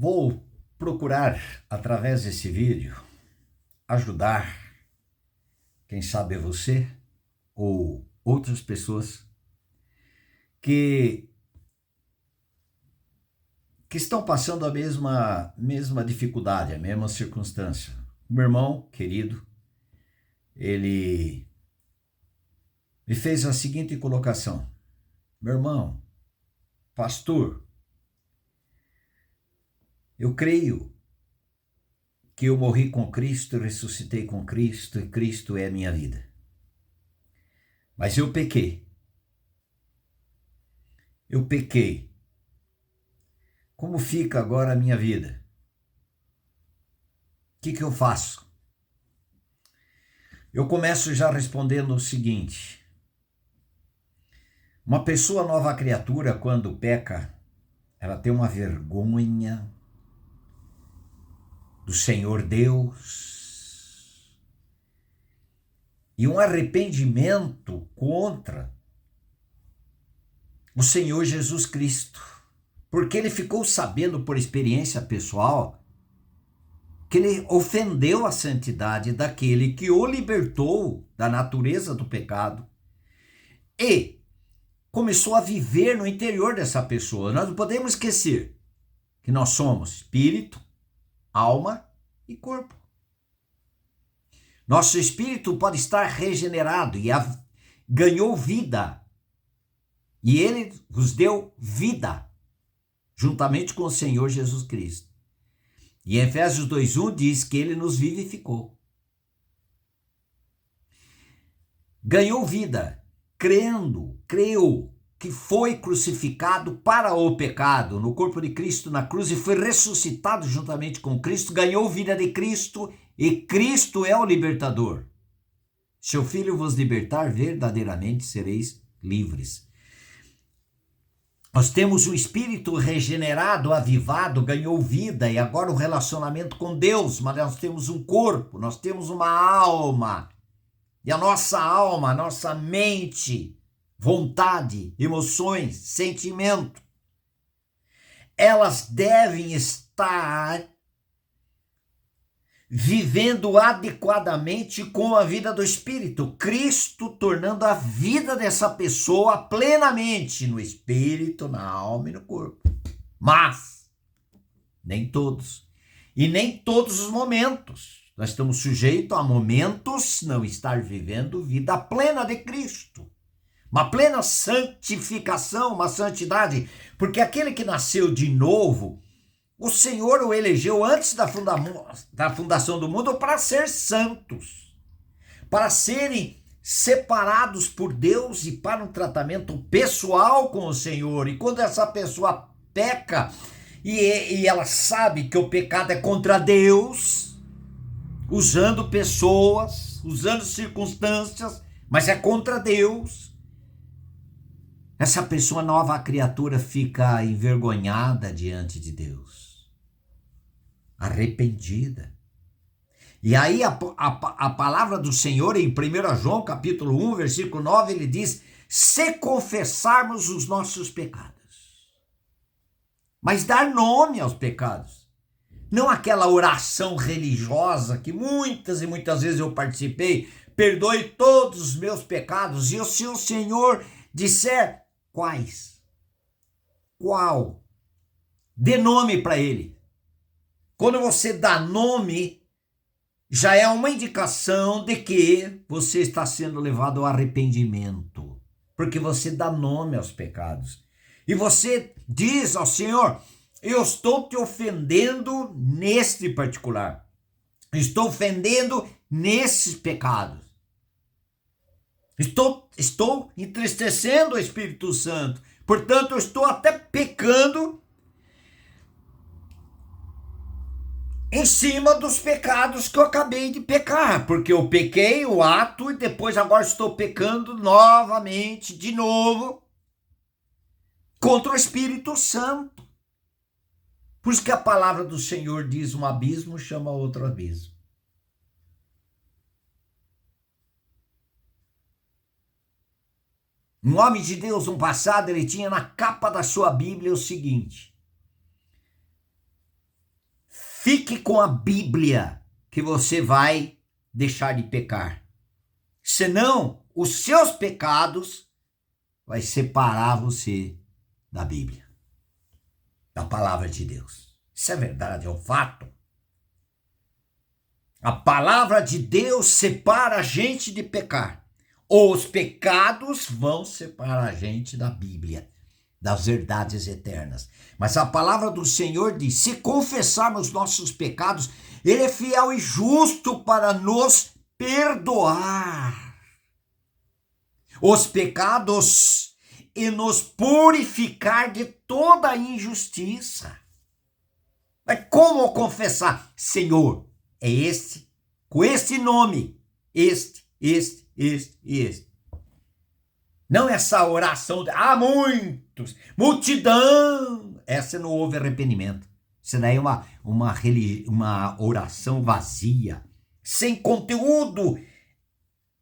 Vou procurar, através desse vídeo, ajudar, quem sabe você ou outras pessoas que estão passando a mesma dificuldade, a mesma circunstância. O meu irmão querido, ele me fez a seguinte colocação: meu irmão, pastor, eu creio que eu morri com Cristo, ressuscitei com Cristo e Cristo é a minha vida. Mas eu pequei. Como fica agora a minha vida? O que eu faço? Eu começo já respondendo o seguinte: uma pessoa nova criatura, quando peca, ela tem uma vergonha do Senhor Deus e um arrependimento contra o Senhor Jesus Cristo, porque ele ficou sabendo por experiência pessoal que ele ofendeu a santidade daquele que o libertou da natureza do pecado e começou a viver no interior dessa pessoa. Nós não podemos esquecer que nós somos espírito, alma e corpo. Nosso espírito pode estar regenerado e ganhou vida. E ele vos deu vida, juntamente com o Senhor Jesus Cristo. E em Efésios 2:1 diz que ele nos vivificou. Ganhou vida, creu que foi crucificado para o pecado no corpo de Cristo na cruz e foi ressuscitado juntamente com Cristo, ganhou vida de Cristo e Cristo é o libertador. Se o Filho vos libertar, verdadeiramente sereis livres. Nós temos um espírito regenerado, avivado, ganhou vida e agora um relacionamento com Deus, mas nós temos um corpo, nós temos uma alma. E a nossa alma, a nossa mente, vontade, emoções, sentimento, elas devem estar vivendo adequadamente com a vida do Espírito, Cristo tornando a vida dessa pessoa plenamente no Espírito, na alma e no corpo. Mas, nem todos. E nem todos os momentos. Nós estamos sujeitos a momentos não estar vivendo vida plena de Cristo. Uma plena santificação, uma santidade. Porque aquele que nasceu de novo, o Senhor o elegeu antes da fundação do mundo para ser santos, para serem separados por Deus e para um tratamento pessoal com o Senhor. E quando essa pessoa peca e ela sabe que o pecado é contra Deus, usando pessoas, usando circunstâncias, mas é contra Deus, essa pessoa, nova criatura, fica envergonhada diante de Deus, arrependida. E aí a palavra do Senhor em 1 João capítulo 1, versículo 9, ele diz: se confessarmos os nossos pecados. Mas dar nome aos pecados. Não aquela oração religiosa que muitas e muitas vezes eu participei: perdoe todos os meus pecados. E se o Senhor disser quais? Qual? Dê nome para ele. Quando você dá nome, já é uma indicação de que você está sendo levado ao arrependimento, porque você dá nome aos pecados. E você diz ao Senhor: eu estou te ofendendo neste particular. Estou ofendendo nesses pecados. Estou entristecendo o Espírito Santo. Portanto, eu estou até pecando em cima dos pecados que eu acabei de pecar, porque eu pequei o ato e depois agora estou pecando novamente, de novo, contra o Espírito Santo. Por isso que a palavra do Senhor diz: um abismo chama outro abismo. Um homem de Deus, no passado, ele tinha na capa da sua Bíblia o seguinte: Fique com a Bíblia, que você vai deixar de pecar. Senão, os seus pecados vai separar você da Bíblia, da palavra de Deus. Isso é verdade, é um fato. A palavra de Deus separa a gente de pecar. Os pecados vão separar a gente da Bíblia, das verdades eternas. Mas a palavra do Senhor diz: se confessarmos nossos pecados, Ele é fiel e justo para nos perdoar os pecados e nos purificar de toda injustiça. Mas como confessar? Senhor, é este, com este nome, este. Não essa oração de muitos, multidão. Essa não houve arrependimento. Isso daí é uma oração vazia, sem conteúdo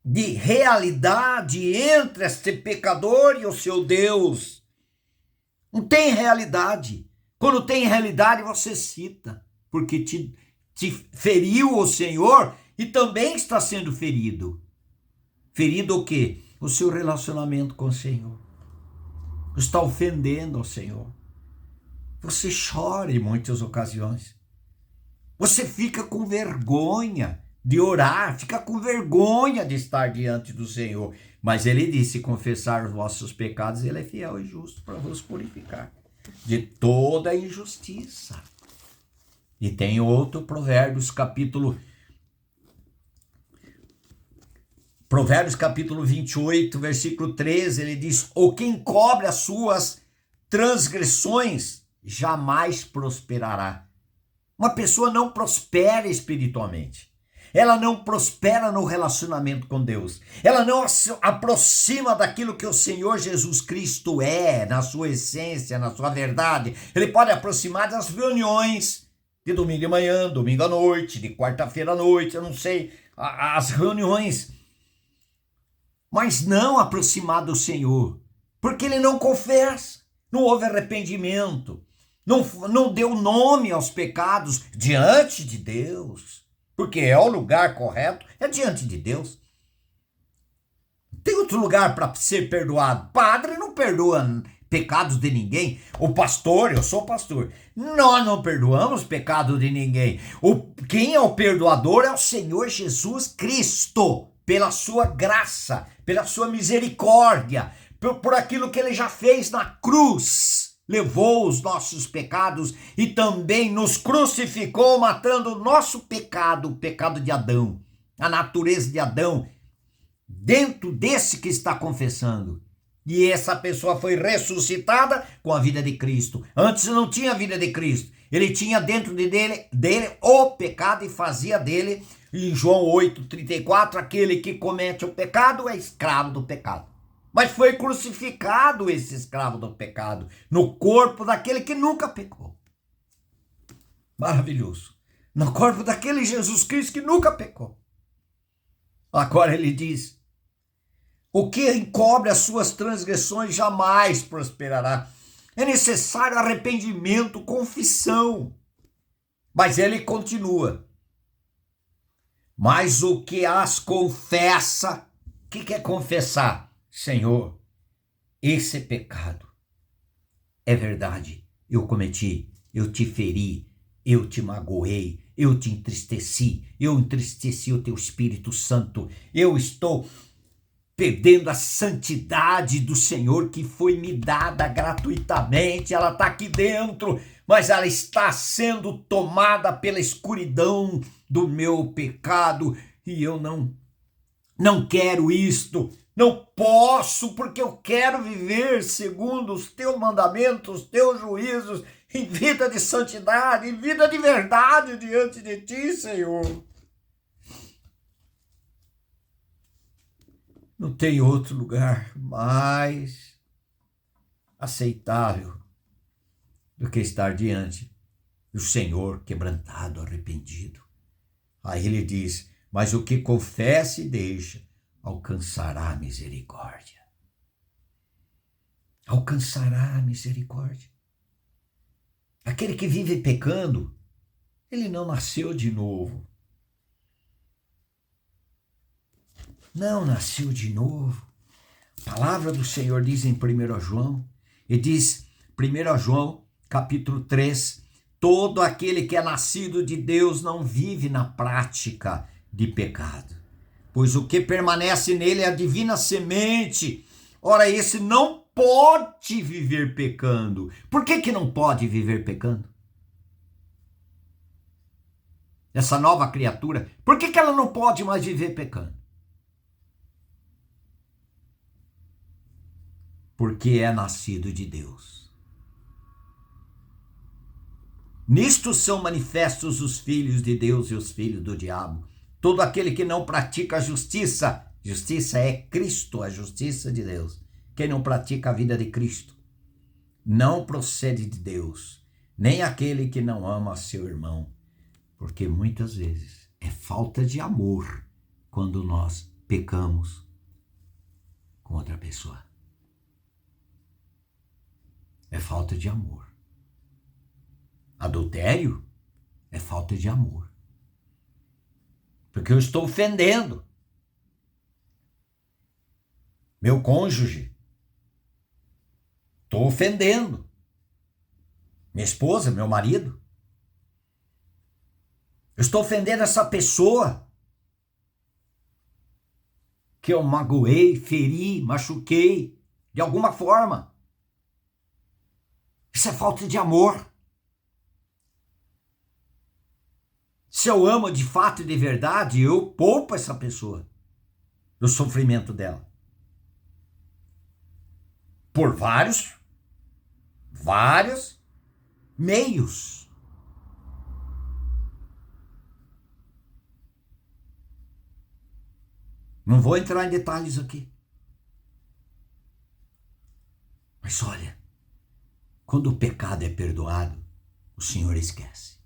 de realidade entre este pecador e o seu Deus. Não tem realidade. Quando tem realidade, você cita, porque te feriu o Senhor e também está sendo ferido. Ferido o quê? O seu relacionamento com o Senhor. Está ofendendo ao Senhor. Você chora em muitas ocasiões. Você fica com vergonha de orar, fica com vergonha de estar diante do Senhor. Mas Ele disse: confessar os vossos pecados, Ele é fiel e justo para vos purificar de toda injustiça. E tem outro Provérbios capítulo 28, versículo 13, ele diz: ou quem cobre as suas transgressões jamais prosperará. Uma pessoa não prospera espiritualmente. Ela não prospera no relacionamento com Deus. Ela não se aproxima daquilo que o Senhor Jesus Cristo é, na sua essência, na sua verdade. Ele pode aproximar das reuniões de domingo de manhã, domingo à noite, de quarta-feira à noite, eu não sei, as reuniões, mas não aproximar do Senhor, porque ele não confessa, não houve arrependimento, não deu nome aos pecados diante de Deus, porque é o lugar correto, é diante de Deus. Tem outro lugar para ser perdoado. Padre não perdoa pecados de ninguém. O pastor, eu sou pastor, nós não perdoamos pecado de ninguém. Quem é o perdoador é o Senhor Jesus Cristo, pela sua graça, pela sua misericórdia, por aquilo que Ele já fez na cruz. Levou os nossos pecados e também nos crucificou, matando o nosso pecado, o pecado de Adão, a natureza de Adão, dentro desse que está confessando. E essa pessoa foi ressuscitada com a vida de Cristo. Antes não tinha a vida de Cristo. Ele tinha dentro dele o pecado e fazia dele, em João 8,34, aquele que comete o pecado é escravo do pecado. Mas foi crucificado esse escravo do pecado no corpo daquele que nunca pecou. Maravilhoso. No corpo daquele Jesus Cristo que nunca pecou. Agora ele diz: o que encobre as suas transgressões jamais prosperará. É necessário arrependimento, confissão. Mas ele continua: mas o que as confessa, o que é confessar? Senhor, esse pecado é verdade, eu cometi, eu te feri, eu te magoei, eu te entristeci, eu entristeci o teu Espírito Santo, eu estou perdendo a santidade do Senhor que foi me dada gratuitamente, ela está aqui dentro, mas ela está sendo tomada pela escuridão do meu pecado e eu não quero isto. Não posso, porque eu quero viver segundo os teus mandamentos, os teus juízos, em vida de santidade, em vida de verdade diante de ti, Senhor. Não tem outro lugar mais aceitável do que estar diante do Senhor quebrantado, arrependido. Aí ele diz: mas o que confessa e deixa alcançará a misericórdia. Alcançará a misericórdia. Aquele que vive pecando, Ele não nasceu de novo. Não nasceu de novo. A palavra do Senhor diz em 1 João, e diz 1 João, capítulo 3, todo aquele que é nascido de Deus não vive na prática de pecado, pois o que permanece nele é a divina semente. Ora, esse não pode viver pecando. Por que não pode viver pecando? Essa nova criatura, por que ela não pode mais viver pecando? Porque é nascido de Deus. Nisto são manifestos os filhos de Deus e os filhos do diabo. Todo aquele que não pratica a justiça, justiça é Cristo, a justiça de Deus. Quem não pratica a vida de Cristo não procede de Deus, nem aquele que não ama seu irmão, porque muitas vezes é falta de amor quando nós pecamos com outra pessoa. É falta de amor. Adultério é falta de amor. Porque eu estou ofendendo meu cônjuge. Estou ofendendo minha esposa, meu marido. Eu estou ofendendo essa pessoa que eu magoei, feri, machuquei de alguma forma. Isso é falta de amor. Se eu amo de fato e de verdade, eu poupo essa pessoa do sofrimento dela. Por vários meios. Não vou entrar em detalhes aqui. Mas olha, quando o pecado é perdoado, o Senhor esquece.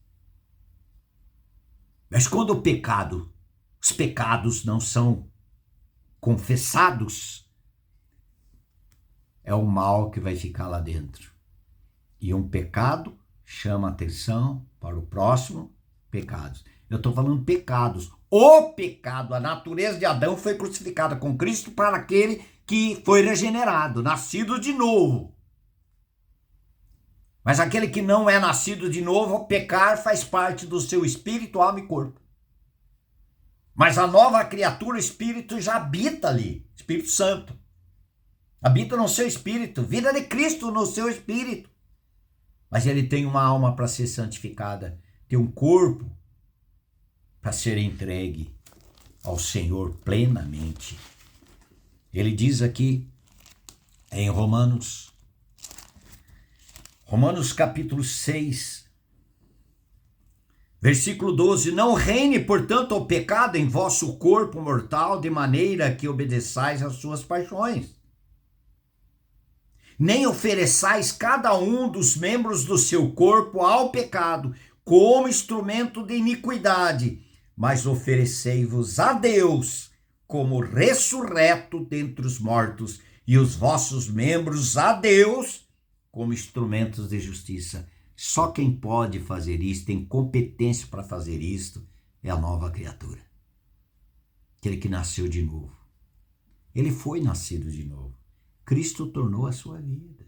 Mas quando os pecados não são confessados, é o mal que vai ficar lá dentro. E um pecado chama atenção para o próximo pecado. Eu estou falando pecados. O pecado, a natureza de Adão foi crucificada com Cristo para aquele que foi regenerado, nascido de novo. Mas aquele que não é nascido de novo, pecar faz parte do seu espírito, alma e corpo. Mas a nova criatura, o Espírito, já habita ali. Espírito Santo. Habita no seu espírito. Vida de Cristo no seu espírito. Mas ele tem uma alma para ser santificada. Tem um corpo para ser entregue ao Senhor plenamente. Ele diz aqui em Romanos capítulo 6, versículo 12, não reine, portanto, o pecado em vosso corpo mortal, de maneira que obedeçais às suas paixões. Nem ofereçais cada um dos membros do seu corpo ao pecado, como instrumento de iniquidade, mas oferecei-vos a Deus como ressurreto dentre os mortos, e os vossos membros a Deus como instrumentos de justiça. Só quem pode fazer isso, tem competência para fazer isso, é a nova criatura. Aquele que nasceu de novo. Ele foi nascido de novo. Cristo tornou a sua vida.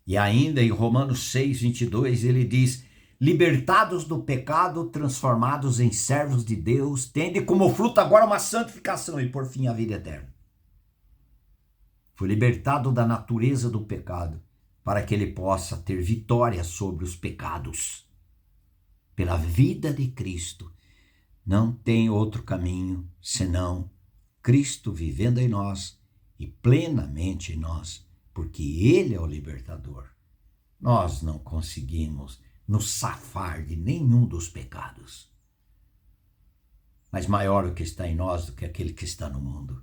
E ainda em Romanos 6, 22, ele diz, libertados do pecado, transformados em servos de Deus, tende como fruto agora uma santificação e por fim a vida eterna. Foi libertado da natureza do pecado, para que ele possa ter vitória sobre os pecados. Pela vida de Cristo, não tem outro caminho senão Cristo vivendo em nós e plenamente em nós, porque Ele é o libertador. Nós não conseguimos nos safar de nenhum dos pecados. Mas maior o que está em nós do que aquele que está no mundo.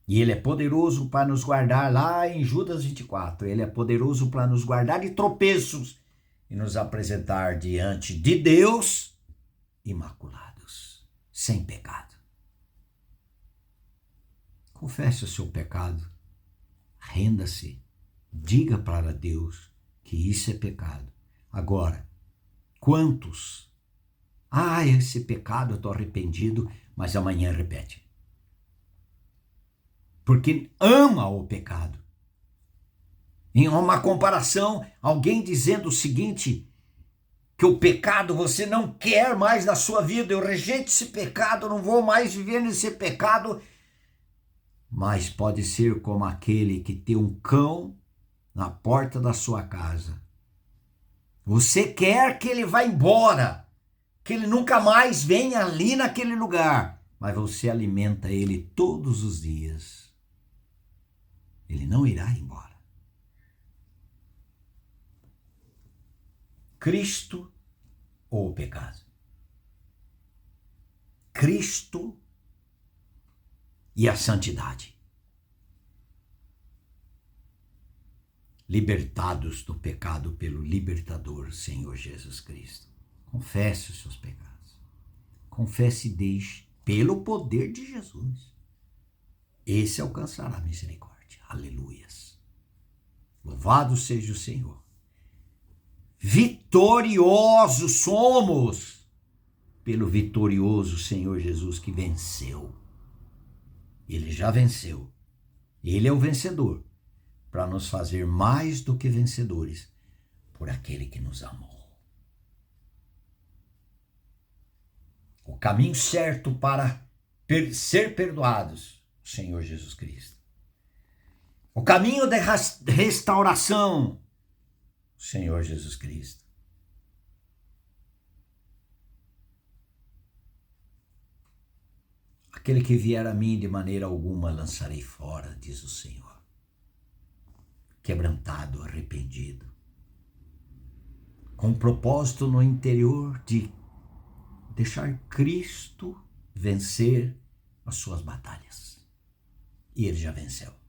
E Ele é poderoso para nos guardar, lá em Judas 24, Ele é poderoso para nos guardar de tropeços e nos apresentar diante de Deus imaculados, sem pecado. Confesse o seu pecado, renda-se, diga para Deus que isso é pecado. Agora, Quantos? Esse pecado eu estou arrependido, mas amanhã repete. Porque ama o pecado. Em uma comparação, alguém dizendo o seguinte, que o pecado você não quer mais na sua vida, eu rejeito esse pecado, não vou mais viver nesse pecado, mas pode ser como aquele que tem um cão na porta da sua casa. Você quer que ele vá embora, que ele nunca mais venha ali naquele lugar, mas você alimenta ele todos os dias. Ele não irá embora. Cristo ou o pecado? Cristo e a santidade. Libertados do pecado pelo libertador, Senhor Jesus Cristo. Confesse os seus pecados. Confesse e deixe pelo poder de Jesus. Esse alcançará a misericórdia. Aleluias. Louvado seja o Senhor. Vitoriosos somos pelo vitorioso Senhor Jesus que venceu. Ele já venceu. Ele é o vencedor para nos fazer mais do que vencedores por aquele que nos amou. O caminho certo para ser perdoados, Senhor Jesus Cristo. O caminho de restauração, Senhor Jesus Cristo. Aquele que vier a mim de maneira alguma lançarei fora, diz o Senhor. Quebrantado, arrependido, com propósito no interior de deixar Cristo vencer as suas batalhas. E ele já venceu.